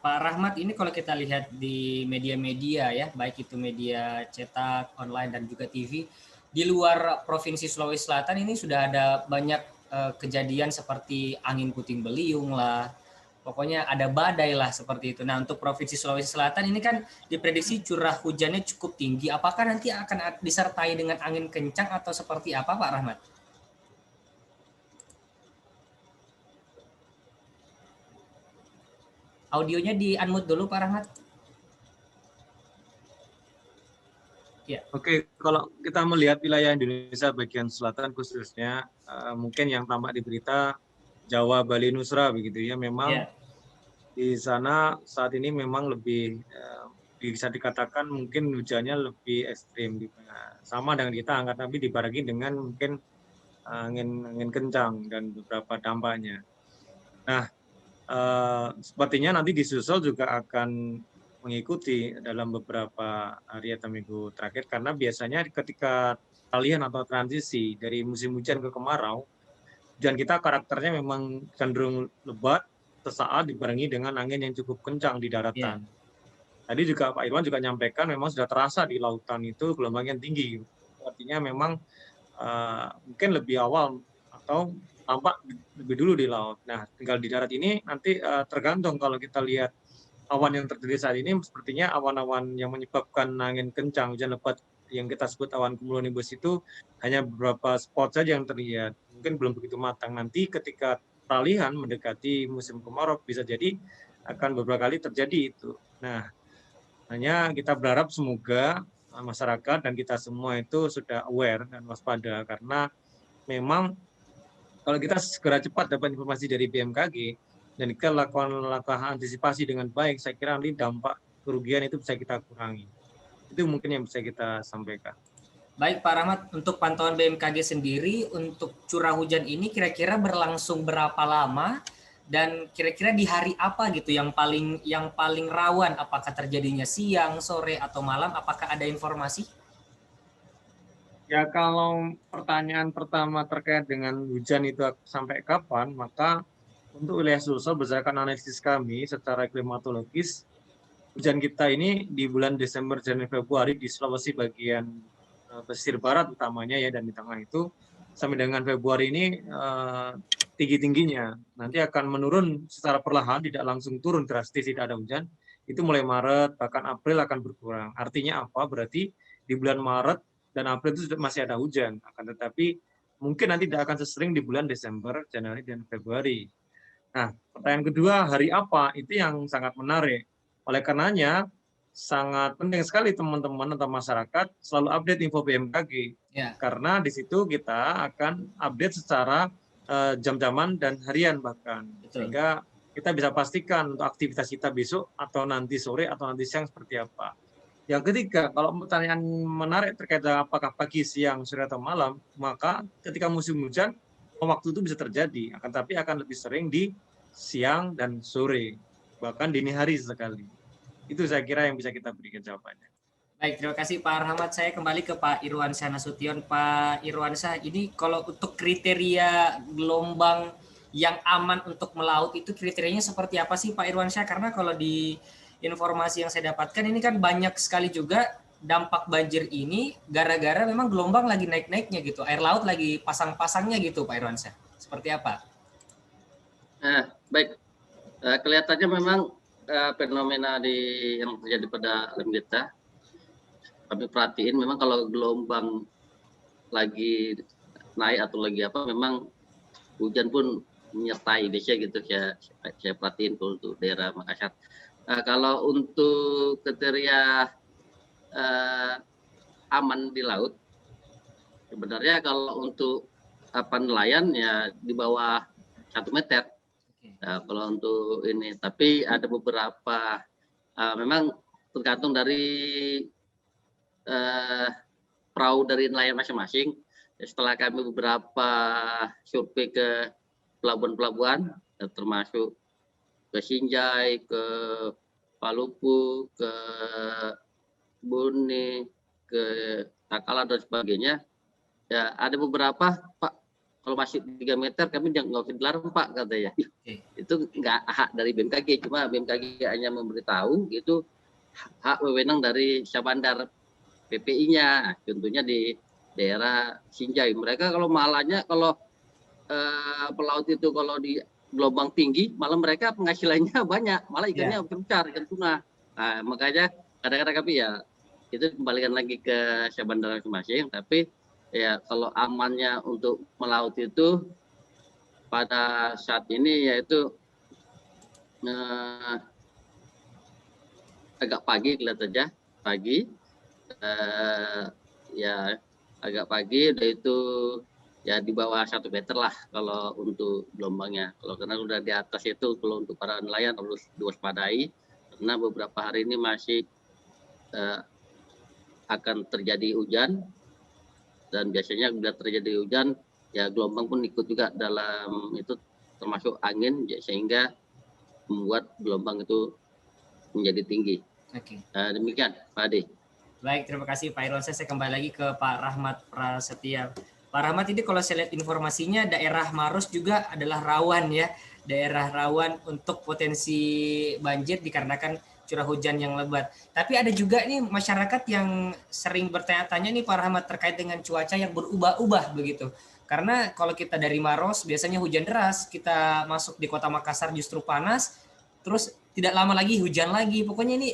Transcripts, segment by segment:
Pak Rahmat, ini kalau kita lihat di media-media ya, baik itu media cetak, online dan juga TV, di luar Provinsi Sulawesi Selatan ini sudah ada banyak kejadian seperti angin puting beliung lah, pokoknya ada badai lah seperti itu. Nah, untuk Provinsi Sulawesi Selatan ini kan diprediksi curah hujannya cukup tinggi. Apakah nanti akan disertai dengan angin kencang atau seperti apa, Pak Rahmat? Audionya di-unmute dulu, Pak Rahmat. Ya. Oke, kalau kita melihat wilayah Indonesia bagian selatan khususnya, mungkin yang tampak di berita Jawa, Bali, Nusra begitu ya, memang di sana saat ini memang lebih bisa dikatakan mungkin hujannya lebih ekstrim, sama dengan kita, angkat tapi dibarengi dengan mungkin angin kencang dan beberapa dampaknya. Nah, sepertinya nanti disusul juga akan mengikuti dalam beberapa hari atau minggu terakhir, karena biasanya ketika peralihan atau transisi dari musim hujan ke kemarau, hujan kita karakternya memang cenderung lebat sesaat dibarengi dengan angin yang cukup kencang di daratan. Tadi juga Pak Irwan juga nyampaikan memang sudah terasa di lautan itu gelombang yang tinggi. Artinya memang mungkin lebih awal atau tampak lebih dulu di laut. Nah, tinggal di darat ini nanti tergantung. Kalau kita lihat awan yang terjadi saat ini, sepertinya awan-awan yang menyebabkan angin kencang, hujan lebat yang kita sebut awan cumulonimbus itu hanya beberapa spot saja yang terlihat. Mungkin belum begitu matang. Nanti ketika peralihan mendekati musim kemarau bisa jadi akan beberapa kali terjadi itu. Nah, hanya kita berharap semoga masyarakat dan kita semua itu sudah aware dan waspada, karena memang kalau kita segera cepat dapat informasi dari BMKG dan kita lakukan langkah antisipasi dengan baik, saya kira nanti dampak kerugian itu bisa kita kurangi. Itu mungkin yang bisa kita sampaikan. Baik Pak Rahmat, untuk pantauan BMKG sendiri untuk curah hujan ini kira-kira berlangsung berapa lama dan kira-kira di hari apa gitu yang paling rawan, apakah terjadinya siang, sore atau malam, apakah ada informasi? Ya, kalau pertanyaan pertama terkait dengan hujan itu sampai kapan, maka untuk wilayah Sulsel berdasarkan analisis kami secara klimatologis, hujan kita ini di bulan Desember, Januari, Februari di Sulawesi bagian pesisir barat utamanya ya, dan di tengah itu sampai dengan Februari ini tinggi-tingginya. Nanti akan menurun secara perlahan, tidak langsung turun drastis, tidak ada hujan. Itu mulai Maret, bahkan April akan berkurang. Artinya apa? Berarti di bulan Maret dan April itu masih ada hujan. Akan tetapi mungkin nanti tidak akan sesering di bulan Desember, Januari, dan Februari. Nah, pertanyaan kedua, hari apa? Itu yang sangat menarik. Oleh karenanya, sangat penting sekali teman-teman atau masyarakat selalu update info BMKG. Karena di situ kita akan update secara jam-jaman dan harian bahkan. Sehingga kita bisa pastikan untuk aktivitas kita besok atau nanti sore atau nanti siang seperti apa. Yang ketiga, kalau pertanyaan menarik terkait dengan apakah pagi, siang, sore, atau malam, maka ketika musim hujan, waktu itu bisa terjadi, akan tapi akan lebih sering di siang dan sore, bahkan dini hari sekali. Itu saya kira yang bisa kita berikan jawabannya. Baik, terima kasih Pak Rahmat. Saya kembali ke Pak Irwansyah Nasution. Pak Irwansyah, ini kalau untuk kriteria gelombang yang aman untuk melaut itu kriterianya seperti apa sih Pak Irwansyah? Karena kalau di informasi yang saya dapatkan ini kan banyak sekali juga dampak banjir ini gara-gara memang gelombang lagi naik-naiknya gitu, air laut lagi pasang-pasangnya gitu Pak Irwansyah. Seperti apa? Baik, kelihatannya memang fenomena yang terjadi pada alam kita, kami perhatiin memang kalau gelombang lagi naik atau lagi apa, memang hujan pun menyertai biasanya gitu ya, saya perhatiin untuk daerah Makassar. Kalau untuk kriteria aman di laut, sebenarnya kalau untuk nelayan ya di bawah 1 meter. Nah, kalau untuk ini, tapi ada beberapa memang tergantung dari perahu dari nelayan masing-masing. Setelah kami beberapa survei ke pelabuhan-pelabuhan, termasuk ke Sinjai, ke Palupu, ke Bone, ke Takala dan sebagainya, ya ada beberapa Pak kalau masih 3 meter kami nggak usah dilarang Pak katanya. Itu nggak hak dari BMKG, cuma BMKG hanya memberitahu itu hak wewenang dari Syahbandar PPI-nya, contohnya di daerah Sinjai. Mereka kalau malahnya kalau pelaut itu kalau di gelombang tinggi, malah mereka penghasilannya banyak, malah ikannya besar, ikan tuna. Nah, makanya kadang-kadang kami ya itu kembalikan lagi ke Syahbandar masing-masing, tapi ya kalau amannya untuk melaut itu pada saat ini yaitu agak pagi kelihatannya pagi ya agak pagi udah itu ya di bawah 1 meter lah kalau untuk gelombangnya. Kalau karena udah di atas itu kalau untuk para nelayan harus diwaspadai karena beberapa hari ini masih akan terjadi hujan. Dan biasanya bila terjadi hujan, ya gelombang pun ikut juga dalam itu termasuk angin, ya, sehingga membuat gelombang itu menjadi tinggi. Oke. Demikian, Pak Ade. Baik, terima kasih Pak Irwan. Saya kembali lagi ke Pak Rahmat Prasetya. Pak Rahmat, ini kalau saya lihat informasinya daerah Maros juga adalah rawan ya, daerah rawan untuk potensi banjir dikarenakan curah hujan yang lebat. Tapi ada juga nih masyarakat yang sering bertanya-tanya nih Pak Rahmat terkait dengan cuaca yang berubah-ubah begitu. Karena kalau kita dari Maros biasanya hujan deras, kita masuk di Kota Makassar justru panas, terus tidak lama lagi hujan lagi. Pokoknya ini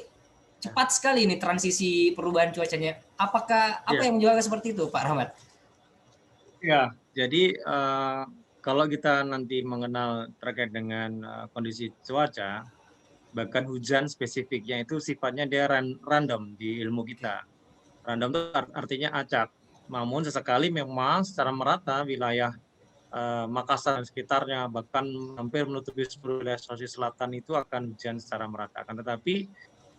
cepat sekali nih transisi perubahan cuacanya. Apakah apa yang menyebabkan seperti itu Pak Rahmat? Ya, jadi kalau kita nanti mengenal terkait dengan kondisi cuaca, bahkan hujan spesifiknya itu sifatnya dia random di ilmu kita. Random itu artinya acak. Namun sesekali memang secara merata wilayah Makassar dan sekitarnya, bahkan hampir menutupi seluruh wilayah Sulawesi Selatan itu akan hujan secara merata. Akan tetapi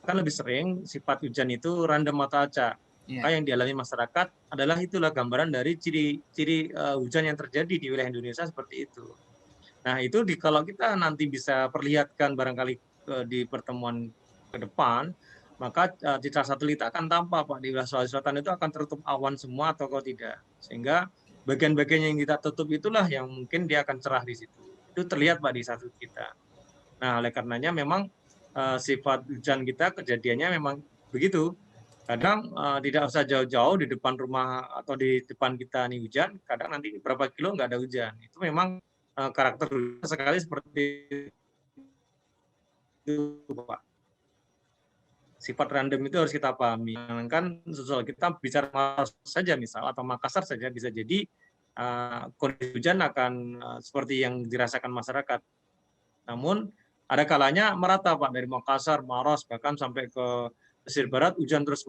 kan lebih sering sifat hujan itu random atau acak. Maka yang dialami masyarakat adalah itulah gambaran dari ciri-ciri hujan yang terjadi di wilayah Indonesia seperti itu. Nah itu kalau kita nanti bisa perlihatkan barangkali di pertemuan ke depan, maka citra satelit akan tampak Pak di wilayah Sulawesi Selatan itu akan tertutup awan semua atau tidak. Sehingga bagian-bagian yang kita tutup itulah yang mungkin dia akan cerah di situ. Itu terlihat Pak di satelit kita. Nah oleh karenanya memang sifat hujan kita kejadiannya memang begitu. Kadang tidak usah jauh-jauh di depan rumah atau di depan kita nih hujan, kadang nanti berapa kilo nggak ada hujan. Itu memang karakter sekali seperti itu Pak. Sifat random itu harus kita pahami. Kan soal kita bicara Maros saja misal atau Makassar saja bisa jadi kondisi hujan akan seperti yang dirasakan masyarakat. Namun ada kalanya merata Pak dari Makassar, Maros bahkan sampai ke pesisir barat hujan terus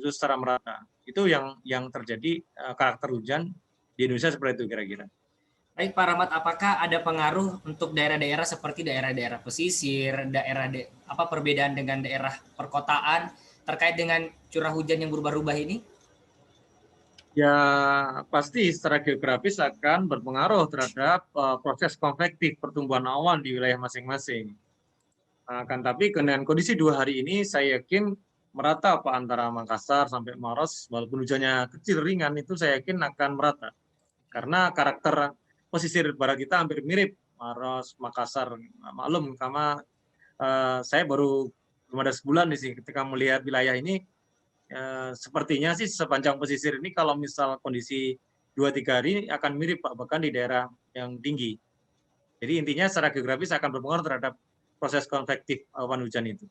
secara merata. Itu yang terjadi karakter hujan di Indonesia seperti itu kira-kira. Baik Pak Rahmat, apakah ada pengaruh untuk daerah-daerah seperti daerah-daerah pesisir, perbedaan dengan daerah perkotaan terkait dengan curah hujan yang berubah-ubah ini? Ya pasti secara geografis akan berpengaruh terhadap proses konvektif pertumbuhan awan di wilayah masing-masing. Akan tapi dengan kondisi 2 hari ini saya yakin merata Pak antara Makassar sampai Maros, walaupun hujannya kecil ringan itu saya yakin akan merata. Karena karakter pesisir barat kita hampir mirip Maros, Makassar. Maklum karena saya baru belum ada sebulan di sini ketika melihat wilayah ini sepertinya sih sepanjang pesisir ini kalau misal kondisi 2-3 hari akan mirip Pak, bahkan di daerah yang tinggi. Jadi intinya secara geografis akan berpengaruh terhadap proses konvektif awan hujan itu.